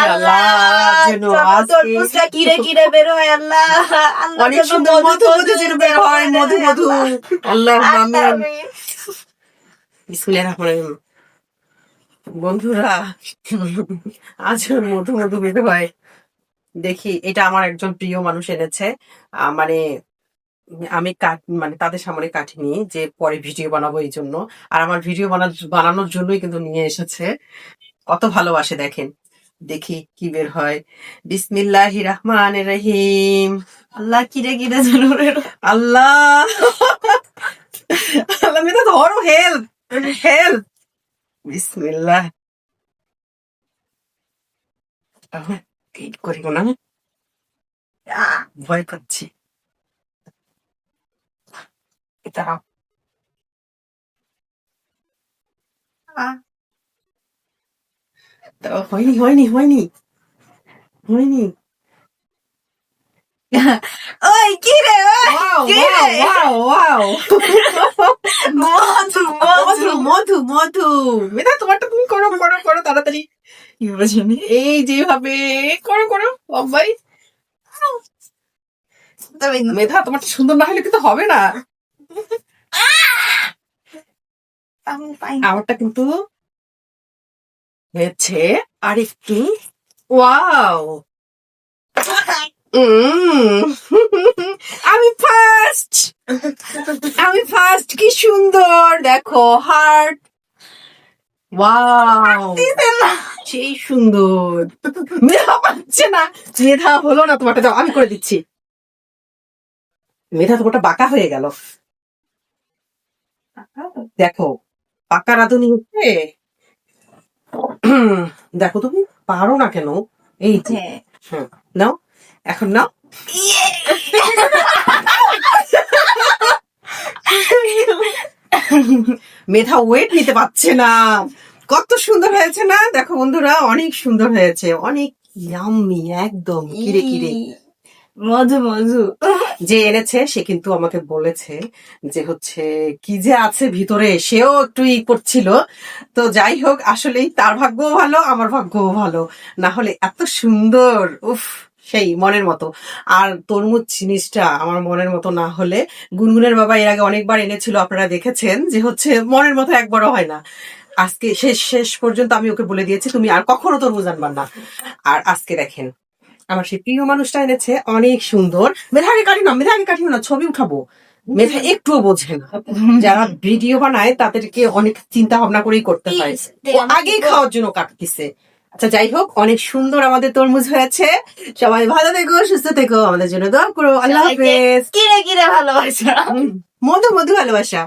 আল্লাহ যেন আজকে তরমুজটা কিরে কিরে বের হয় আল্লাহ, আল্লাহ অনেক যেন সুন্দর মধু মধু যেন বের হয়, মধু মধু। আল্লাহ আমিন। বিসমিল্লাহির রহমানির রহিম। বন্ধুরা, আজ মধু মধু বের হয়। দেখি, এটা আমার একজন প্রিয় মানুষ এনেছে। মানে আমি মানে তাদের সামনে কাটিনি, যে পরে ভিডিও বানাবো এই জন্য। আর আমার ভিডিও বানানোর জন্যই কিন্তু নিয়ে এসেছে। কত ভালোবাসে দেখেন। দেখি কি বের হয়। বিসমিল্লাহির রহমানির রহিম। আল্লাহ কিরে কিরে যেন বের হয়। আল্লাহ আল্লাহ মেয়েটা ধরো, হেল্প হেল্প। বিসমিল্লাহ। করিব না, ভয় পাচ্ছি। দাঁড়াও। দাঁড়াও, হয়নি হয়নি হয়নি হয়নি। ওই কিরে ওই ওয়াও কিরে ওয়াও ওয়াও। মধু মধু মধু মধু। মেধা, তোমারটা তুমি করো করো করো তাড়াতাড়ি। কিভাবে জানি এই যেভাবে করো করো সবাই। তবে মেধা, তোমারটা সুন্দর না হলে কিন্তু হবে না। আমি পাই আমারটা কিন্তু হয়েছে আর একটু। ওয়াও। আমি ফার্স্ট, আমি ফার্স্ট। কি সুন্দর দেখো, হার্ট। ওয়াও, সেই সুন্দর। মেধা পাচ্ছে না, মেধা হলো না তোমারটা। দাও, আমি করে দিচ্ছি। মেধা, তোমারটা বাঁকা হয়ে গেল। দেখো, পাকা রাঁধুনি হচ্ছে। দেখো, তুমি পারো না কেন? এই যে, হ্যাঁ, নাও, এখন নাও। মেধা ওয়েট নিতে পারছে না। কত সুন্দর হয়েছে না? দেখো বন্ধুরা, অনেক সুন্দর হয়েছে, অনেক ইয়াম্মি, একদম কিরে কিরে। মধু মধু যে এনেছে সে কিন্তু আমাকে বলেছে যে হচ্ছে কি যে আছে ভিতরে, সেও একটু করছিল। তো যাই হোক, আসলেই তার ভাগ্যও ভালো, আমার ভাগ্যও ভালো। না হলে এত সুন্দর, উফ, সেই মনের মতো। আর তরমুজ জিনিসটা আমার মনের মতো না হলে, গুনগুনের বাবা এর আগে অনেকবার এনেছিল, আপনারা দেখেছেন, যে হচ্ছে মনের মতো একবারও হয় না। আজকে শেষ শেষ পর্যন্ত আমি ওকে বলে দিয়েছি, তুমি আর কখনো তরমুজ আনবার না। আর আজকে দেখেন, আমার সেই প্রিয় মানুষটা এনেছে, অনেক সুন্দর। মেধাকে কাটিও না, মেধাকে কাটিও না, ছবি উঠাবো। মেধা একটুও বোঝে না। যারা ভিডিও বানায় তাদেরকে অনেক চিন্তা ভাবনা করেই করতে হয়। ও আগেই খাওয়ার জন্য কাটতেছে। আচ্ছা, যাই হোক, অনেক সুন্দর আমাদের তরমুজ হয়েছে। সবাই ভালো থেকো, সুস্থ থেকো, আমাদের জন্য দোয়া করো। আল্লাহ হাফেজ। কিরে কিরে ভালোবাসা মধু মধু ভালোবাসা।